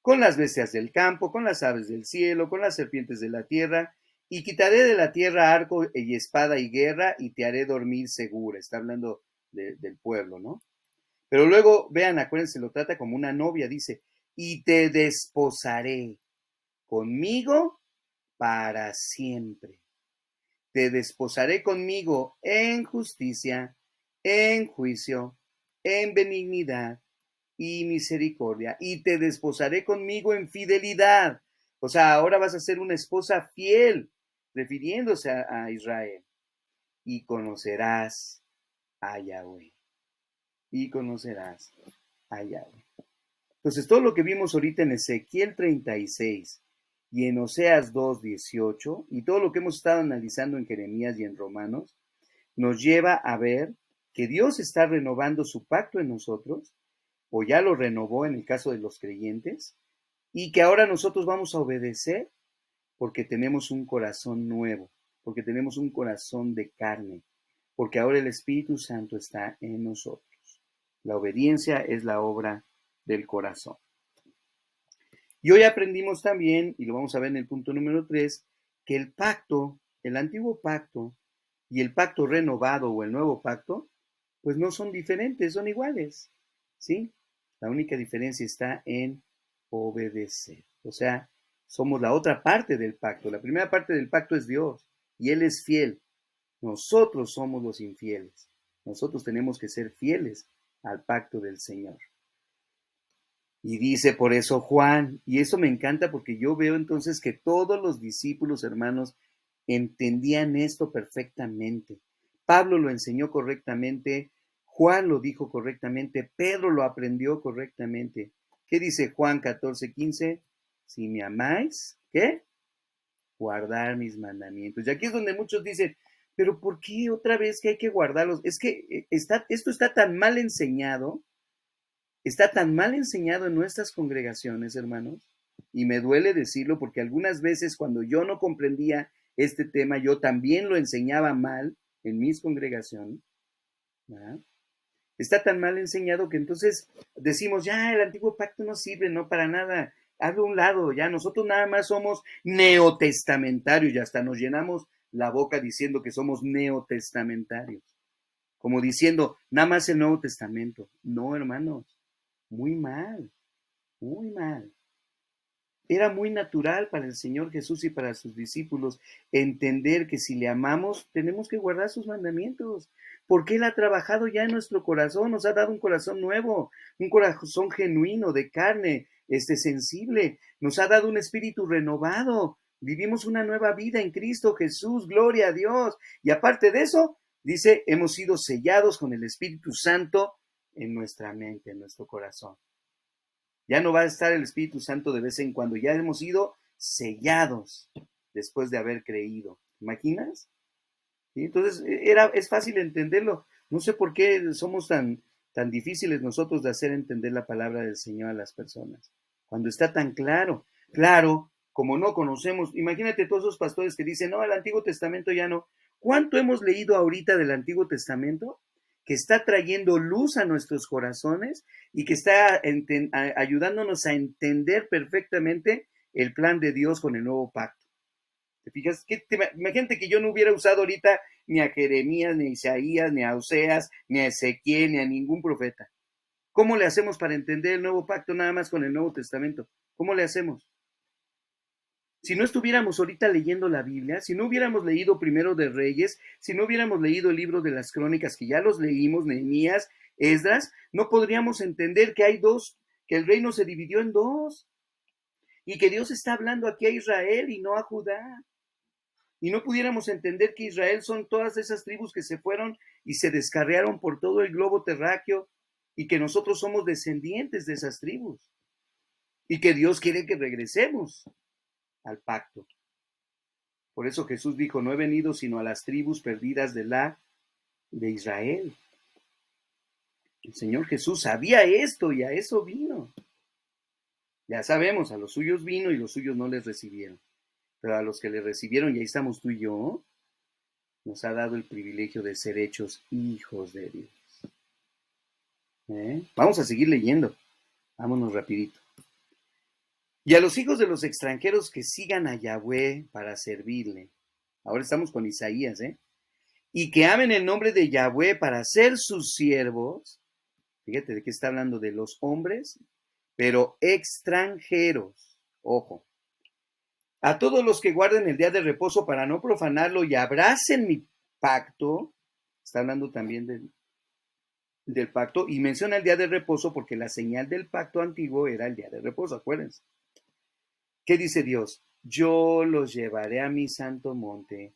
Con las bestias del campo, con las aves del cielo, con las serpientes de la tierra, y quitaré de la tierra arco y espada y guerra, y te haré dormir segura. Está hablando del pueblo, ¿no? Pero luego, vean, acuérdense, lo trata como una novia, dice, y te desposaré conmigo para siempre. Te desposaré conmigo en justicia, en juicio, en benignidad y misericordia, y te desposaré conmigo en fidelidad. O sea, ahora vas a ser una esposa fiel, refiriéndose a Israel. Y conocerás a Yahweh. Y conocerás a Yahweh. Entonces, todo lo que vimos ahorita en Ezequiel 36 y en Oseas 2:18 y todo lo que hemos estado analizando en Jeremías y en Romanos, nos lleva a ver que Dios está renovando su pacto en nosotros, o ya lo renovó en el caso de los creyentes, y que ahora nosotros vamos a obedecer porque tenemos un corazón nuevo, porque tenemos un corazón de carne, porque ahora el Espíritu Santo está en nosotros. La obediencia es la obra del corazón. Y hoy aprendimos también, y lo vamos a ver en el punto número 3, que el pacto, el antiguo pacto y el pacto renovado o el nuevo pacto, pues no son diferentes, son iguales, ¿sí? La única diferencia está en obedecer. O sea, somos la otra parte del pacto. La primera parte del pacto es Dios y Él es fiel. Nosotros somos los infieles. Nosotros tenemos que ser fieles al pacto del Señor. Y dice por eso Juan, y eso me encanta porque yo veo entonces que todos los discípulos, hermanos, entendían esto perfectamente. Pablo lo enseñó correctamente, Juan lo dijo correctamente, Pedro lo aprendió correctamente. ¿Qué dice Juan 14:15? Si me amáis, ¿qué? guardar mis mandamientos. Y aquí es donde muchos dicen, pero ¿por qué otra vez que hay que guardarlos? Es que esto está tan mal enseñado en nuestras congregaciones, hermanos, y me duele decirlo porque algunas veces cuando yo no comprendía este tema, yo también lo enseñaba mal en mis congregaciones, ¿verdad? Está tan mal enseñado que entonces decimos, ya, el antiguo pacto no sirve, no para nada, hazlo a un lado, ya, nosotros nada más somos neotestamentarios y hasta nos llenamos la boca diciendo que somos neotestamentarios, como diciendo, nada más el Nuevo Testamento. No, hermanos, muy mal, muy mal. Era muy natural para el Señor Jesús y para sus discípulos entender que si le amamos, tenemos que guardar sus mandamientos, porque Él ha trabajado ya en nuestro corazón, nos ha dado un corazón nuevo, un corazón genuino, de carne, sensible, nos ha dado un espíritu renovado, vivimos una nueva vida en Cristo Jesús, gloria a Dios, y aparte de eso, dice, hemos sido sellados con el Espíritu Santo en nuestra mente, en nuestro corazón. Ya no va a estar el Espíritu Santo de vez en cuando, ya hemos sido sellados después de haber creído. ¿Te imaginas? ¿Sí? Entonces, es fácil entenderlo. No sé por qué somos tan difíciles nosotros de hacer entender la palabra del Señor a las personas. Cuando está tan claro, claro, como no conocemos, imagínate todos esos pastores que dicen, no, el Antiguo Testamento ya no. ¿Cuánto hemos leído ahorita del Antiguo Testamento? Que está trayendo luz a nuestros corazones y que está ayudándonos a entender perfectamente el plan de Dios con el nuevo pacto. ¿Te fijas? Imagínate que yo no hubiera usado ahorita ni a Jeremías, ni a Isaías, ni a Oseas, ni a Ezequiel, ni a ningún profeta. ¿Cómo le hacemos para entender el nuevo pacto nada más con el Nuevo Testamento? ¿Cómo le hacemos? Si no estuviéramos ahorita leyendo la Biblia, si no hubiéramos leído Primero de Reyes, si no hubiéramos leído el libro de las Crónicas, que ya los leímos, Nehemías, Esdras, no podríamos entender que hay dos, que el reino se dividió en dos, y que Dios está hablando aquí a Israel y no a Judá. Y no pudiéramos entender que Israel son todas esas tribus que se fueron y se descarriaron por todo el globo terráqueo, y que nosotros somos descendientes de esas tribus, y que Dios quiere que regresemos al pacto. Por eso Jesús dijo, no he venido sino a las tribus perdidas de Israel. El Señor Jesús sabía esto y a eso vino. Ya sabemos, a los suyos vino y los suyos no les recibieron. Pero a los que le recibieron, y ahí estamos tú y yo, nos ha dado el privilegio de ser hechos hijos de Dios. Vamos a seguir leyendo. Vámonos rapidito. Y a los hijos de los extranjeros que sigan a Yahweh para servirle. Ahora estamos con Isaías, y que amen el nombre de Yahweh para ser sus siervos. Fíjate de qué está hablando, de los hombres, pero extranjeros. Ojo. A todos los que guarden el día de reposo para no profanarlo y abracen mi pacto. Está hablando también del pacto y menciona el día de reposo porque la señal del pacto antiguo era el día de reposo, acuérdense. ¿Qué dice Dios? Yo los llevaré a mi santo monte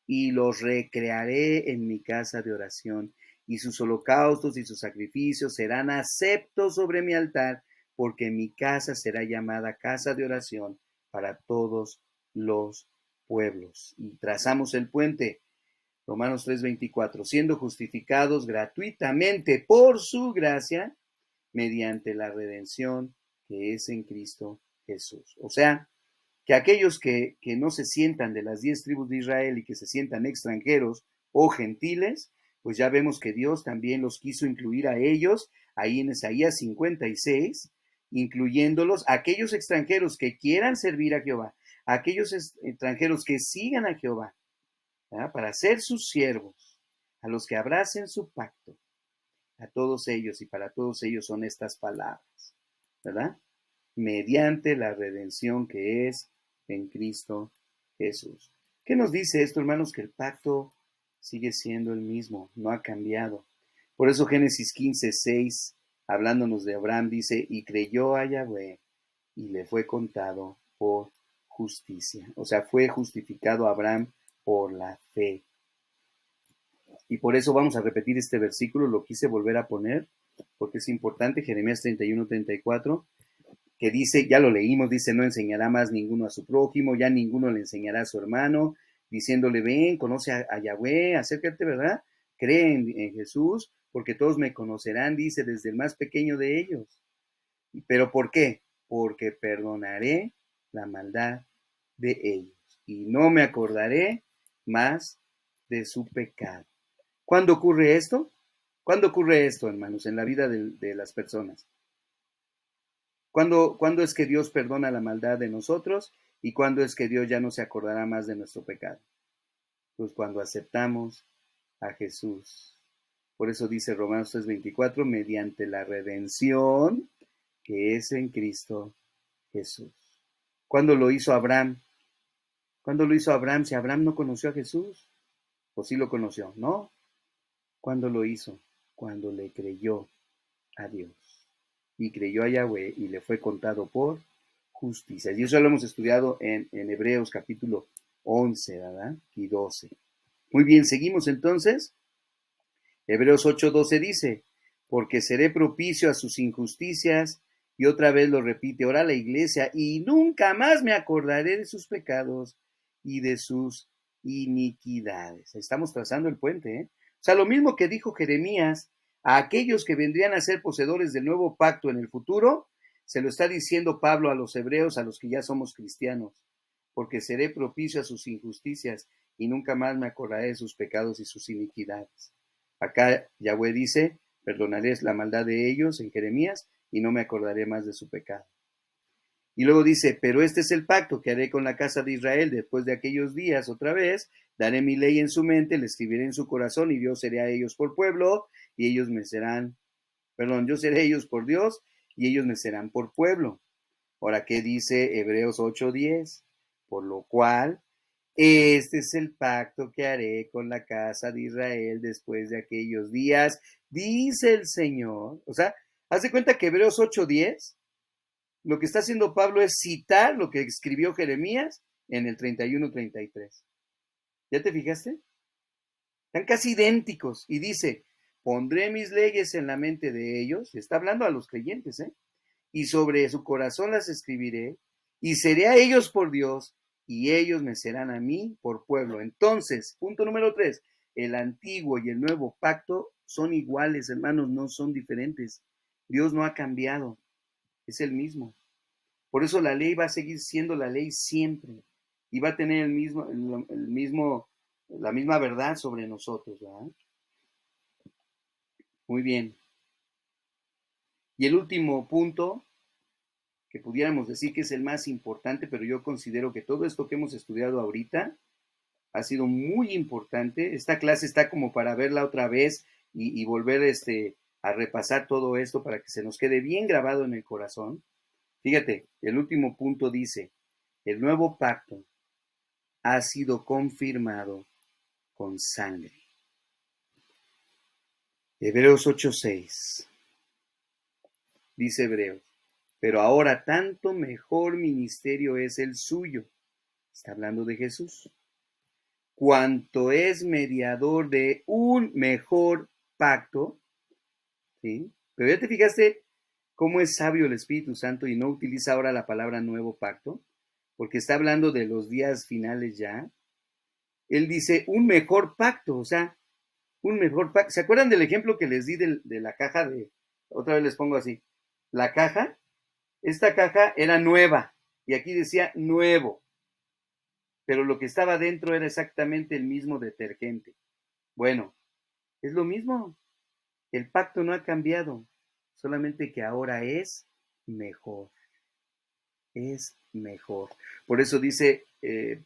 y los recrearé en mi casa de oración, y sus holocaustos y sus sacrificios serán aceptos sobre mi altar, porque mi casa será llamada casa de oración para todos los pueblos. Y trazamos el puente, Romanos 3:24, siendo justificados gratuitamente por su gracia, mediante la redención que es en Cristo Jesús. O sea, que aquellos que no se sientan de las 10 tribus de Israel y que se sientan extranjeros o gentiles, pues ya vemos que Dios también los quiso incluir a ellos, ahí en Isaías 56, incluyéndolos, aquellos extranjeros que quieran servir a Jehová, aquellos extranjeros que sigan a Jehová, ¿verdad? Para ser sus siervos, a los que abracen su pacto, a todos ellos, y para todos ellos son estas palabras, ¿verdad? Mediante la redención que es en Cristo Jesús. ¿Qué nos dice esto, hermanos? Que el pacto sigue siendo el mismo, no ha cambiado. Por eso Génesis 15:6, hablándonos de Abraham, dice, y creyó a Yahweh y le fue contado por justicia. O sea, fue justificado Abraham por la fe. Y por eso vamos a repetir este versículo, lo quise volver a poner, porque es importante, Jeremías 31:34. que dice, ya lo leímos, dice, no enseñará más ninguno a su prójimo, ya ninguno le enseñará a su hermano, diciéndole, ven, conoce a Yahweh, acércate, ¿verdad? Cree en Jesús, porque todos me conocerán, dice, desde el más pequeño de ellos. ¿Pero por qué? Porque perdonaré la maldad de ellos y no me acordaré más de su pecado. ¿Cuándo ocurre esto? ¿Cuándo ocurre esto, hermanos, en la vida de las personas? ¿Cuándo es que Dios perdona la maldad de nosotros y cuándo es que Dios ya no se acordará más de nuestro pecado? Pues cuando aceptamos a Jesús. Por eso dice Romanos 3:24, mediante la redención que es en Cristo Jesús. ¿Cuándo lo hizo Abraham? ¿Cuándo lo hizo Abraham? Si Abraham no conoció a Jesús, o sí lo conoció, ¿no? ¿Cuándo lo hizo? Cuando le creyó a Dios. Y creyó a Yahweh y le fue contado por justicia. Y eso lo hemos estudiado en Hebreos capítulo 11, ¿verdad? Y 12. Muy bien, seguimos entonces. Hebreos 8:12 dice, porque seré propicio a sus injusticias, y otra vez lo repite ahora la iglesia, y nunca más me acordaré de sus pecados y de sus iniquidades. Estamos trazando el puente, ¿eh? O sea, lo mismo que dijo Jeremías a aquellos que vendrían a ser poseedores del nuevo pacto en el futuro, se lo está diciendo Pablo a los hebreos, a los que ya somos cristianos, porque seré propicio a sus injusticias, y nunca más me acordaré de sus pecados y sus iniquidades. Acá Yahweh dice, perdonaré la maldad de ellos en Jeremías y no me acordaré más de su pecado. Y luego dice, pero este es el pacto que haré con la casa de Israel después de aquellos días otra vez, daré mi ley en su mente, la escribiré en su corazón y yo seré a ellos por pueblo y ellos me serán, yo seré a ellos por Dios y ellos me serán por pueblo. Ahora, ¿qué dice Hebreos 8:10? Por lo cual, este es el pacto que haré con la casa de Israel después de aquellos días, dice el Señor. O sea, haz de cuenta que Hebreos 8:10, lo que está haciendo Pablo es citar lo que escribió Jeremías en el 31:33. ¿Ya te fijaste? Están casi idénticos. Y dice, pondré mis leyes en la mente de ellos. Está hablando a los creyentes, ¿eh? Y sobre su corazón las escribiré, y seré a ellos por Dios, y ellos me serán a mí por pueblo. Entonces, punto número 3, el antiguo y el nuevo pacto son iguales, hermanos, no son diferentes. Dios no ha cambiado, es el mismo. Por eso la ley va a seguir siendo la ley siempre, y va a tener la misma verdad sobre nosotros, ¿verdad? Muy bien. Y el último punto, que pudiéramos decir que es el más importante, pero yo considero que todo esto que hemos estudiado ahorita ha sido muy importante. Esta clase está como para verla otra vez y volver a repasar todo esto para que se nos quede bien grabado en el corazón. Fíjate, el último punto dice, el nuevo pacto ha sido confirmado con sangre. Hebreos 8:6. Dice Hebreos, pero ahora tanto mejor ministerio es el suyo. Está hablando de Jesús. Cuanto es mediador de un mejor pacto, ¿sí? Pero ya te fijaste cómo es sabio el Espíritu Santo y no utiliza ahora la palabra nuevo pacto, porque está hablando de los días finales ya. Él dice un mejor pacto, o sea, un mejor pacto. ¿Se acuerdan del ejemplo que les di de la caja otra vez les pongo así, la caja, esta caja era nueva y aquí decía nuevo, pero lo que estaba dentro era exactamente el mismo detergente. Bueno, es lo mismo. El pacto no ha cambiado, solamente que ahora es mejor. Es mejor. Por eso dice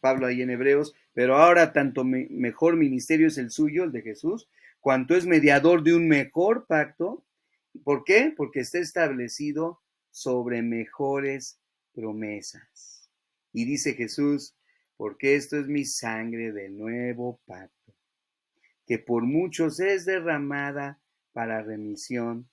Pablo ahí en Hebreos, pero ahora tanto mejor ministerio es el suyo, el de Jesús, cuanto es mediador de un mejor pacto. ¿Por qué? Porque está establecido sobre mejores promesas. Y dice Jesús, porque esto es mi sangre del nuevo pacto, que por muchos es derramada para remisión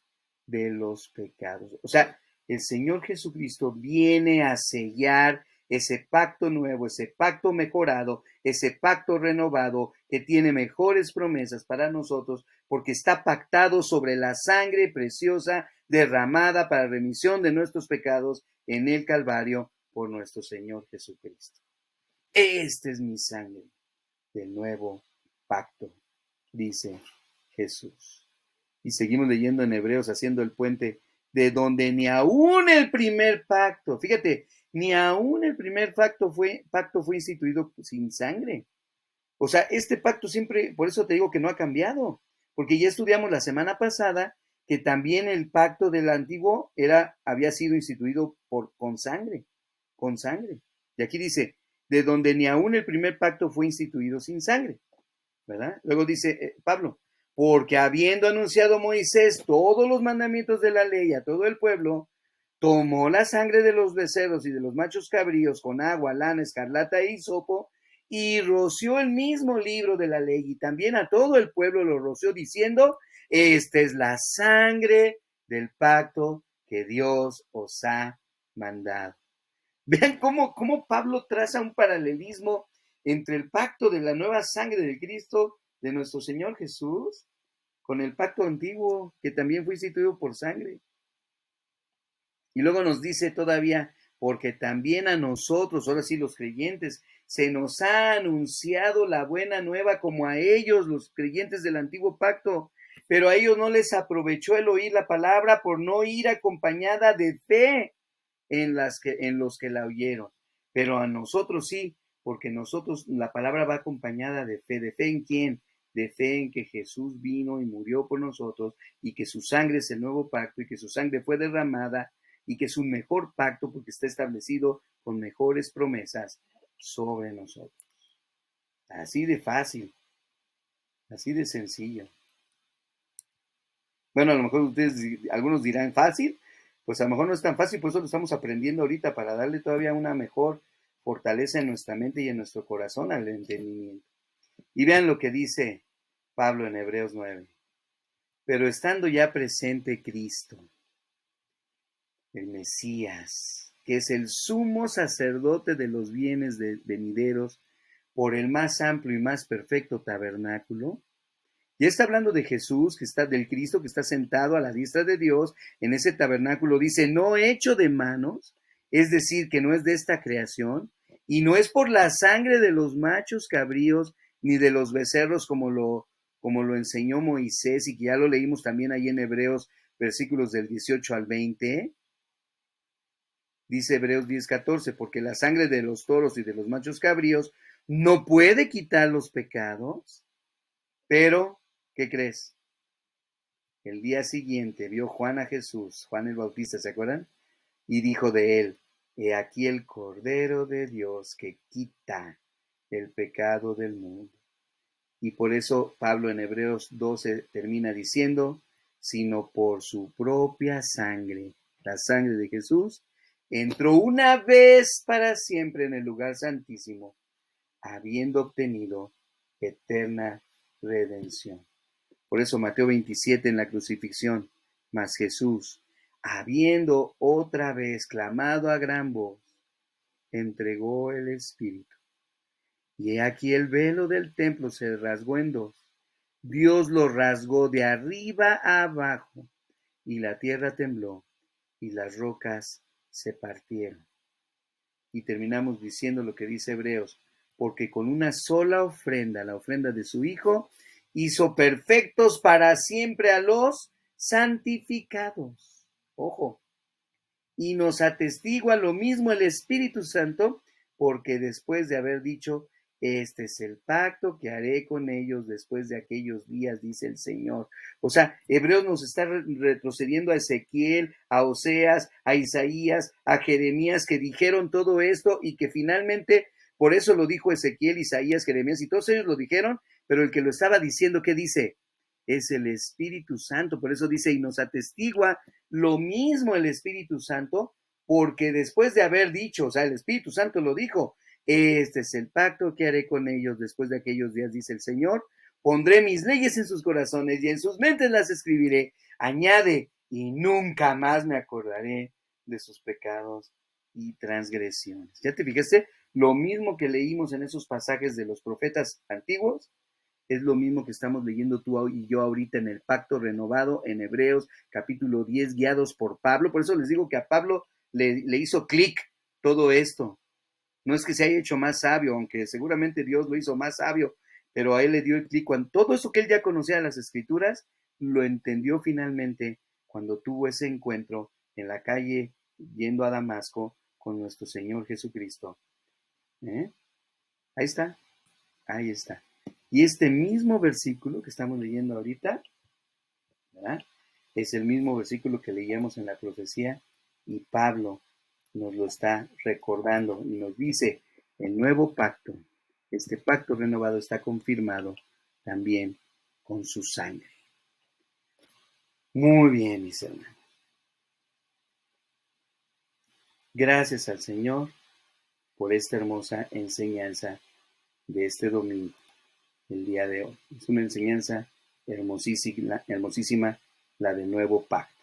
de los pecados. O sea, el Señor Jesucristo viene a sellar ese pacto nuevo, ese pacto mejorado, ese pacto renovado que tiene mejores promesas para nosotros, porque está pactado sobre la sangre preciosa derramada para remisión de nuestros pecados en el Calvario por nuestro Señor Jesucristo. Esta es mi sangre del nuevo pacto, dice Jesús. Y seguimos leyendo en Hebreos, haciendo el puente, de donde ni aún el primer pacto, fíjate, ni aún el primer pacto fue instituido sin sangre. O sea, este pacto siempre, por eso te digo que no ha cambiado, porque ya estudiamos la semana pasada que también el pacto del antiguo había sido instituido con sangre. Y aquí dice, de donde ni aún el primer pacto fue instituido sin sangre, ¿verdad? Luego dice Pablo, porque habiendo anunciado Moisés todos los mandamientos de la ley a todo el pueblo, tomó la sangre de los becerros y de los machos cabríos con agua, lana, escarlata e hisopo, y roció el mismo libro de la ley, y también a todo el pueblo lo roció, diciendo, esta es la sangre del pacto que Dios os ha mandado. Vean cómo Pablo traza un paralelismo entre el pacto de la nueva sangre de Cristo, de nuestro Señor Jesús, con el pacto antiguo, que también fue instituido por sangre. Y luego nos dice todavía, porque también a nosotros, ahora sí los creyentes, se nos ha anunciado la buena nueva como a ellos, los creyentes del antiguo pacto, pero a ellos no les aprovechó el oír la palabra por no ir acompañada de fe en los que la oyeron. Pero a nosotros sí, porque nosotros, la palabra va acompañada de fe. ¿De fe en quién? De fe en que Jesús vino y murió por nosotros, y que su sangre es el nuevo pacto, y que su sangre fue derramada, y que es un mejor pacto porque está establecido con mejores promesas sobre nosotros. Así de fácil, así de sencillo. Bueno, a lo mejor algunos dirán fácil, pues a lo mejor no es tan fácil, por eso lo estamos aprendiendo ahorita, para darle todavía una mejor fortaleza en nuestra mente y en nuestro corazón al entendimiento. Y vean lo que dice Pablo en Hebreos 9. Pero estando ya presente Cristo, el Mesías, que es el sumo sacerdote de los bienes venideros, por el más amplio y más perfecto tabernáculo. Ya está hablando de Jesús, del Cristo que está sentado a la diestra de Dios en ese tabernáculo. Dice, no hecho de manos, es decir, que no es de esta creación, y no es por la sangre de los machos cabríos ni de los becerros como lo enseñó Moisés, y que ya lo leímos también ahí en Hebreos, versículos del 18 al 20. Dice Hebreos 10:14, porque la sangre de los toros y de los machos cabríos no puede quitar los pecados, pero, ¿qué crees? El día siguiente vio Juan a Jesús, Juan el Bautista, ¿se acuerdan? Y dijo de él, he aquí el Cordero de Dios que quita el pecado del mundo. Y por eso Pablo en Hebreos 12 termina diciendo, sino por su propia sangre, la sangre de Jesús, entró una vez para siempre en el lugar santísimo, habiendo obtenido eterna redención. Por eso Mateo 27 en la crucifixión, mas Jesús, habiendo otra vez clamado a gran voz, entregó el Espíritu. Y he aquí el velo del templo se rasgó en dos. Dios lo rasgó de arriba a abajo, y la tierra tembló, y las rocas se partieron. Y terminamos diciendo lo que dice Hebreos, porque con una sola ofrenda, la ofrenda de su Hijo, hizo perfectos para siempre a los santificados. Ojo. Y nos atestigua lo mismo el Espíritu Santo, porque después de haber dicho, este es el pacto que haré con ellos después de aquellos días, dice el Señor. O sea, Hebreos nos está retrocediendo a Ezequiel, a Oseas, a Isaías, a Jeremías, que dijeron todo esto y que finalmente, por eso lo dijo Ezequiel, Isaías, Jeremías, y todos ellos lo dijeron, pero el que lo estaba diciendo, ¿qué dice? Es el Espíritu Santo. Por eso dice, y nos atestigua lo mismo el Espíritu Santo, porque después de haber dicho, o sea, el Espíritu Santo lo dijo, este es el pacto que haré con ellos después de aquellos días, dice el Señor, pondré mis leyes en sus corazones y en sus mentes las escribiré, añade, y nunca más me acordaré de sus pecados y transgresiones. ¿Ya te fijaste? Lo mismo que leímos en esos pasajes de los profetas antiguos, es lo mismo que estamos leyendo tú y yo ahorita en el pacto renovado en Hebreos capítulo 10, guiados por Pablo. Por eso les digo que a Pablo le hizo clic todo esto. No es que se haya hecho más sabio, aunque seguramente Dios lo hizo más sabio, pero a él le dio el clic cuando todo eso que él ya conocía de las Escrituras, lo entendió finalmente cuando tuvo ese encuentro en la calle yendo a Damasco con nuestro Señor Jesucristo. ¿Eh? Ahí está, ahí está. Y este mismo versículo que estamos leyendo ahorita, ¿verdad? Es el mismo versículo que leíamos en la profecía y Pablo nos lo está recordando y nos dice, el nuevo pacto, este pacto renovado está confirmado también con su sangre. Muy bien, mis hermanos. Gracias al Señor por esta hermosa enseñanza de este domingo, el día de hoy. Es una enseñanza hermosísima, hermosísima, la del nuevo pacto.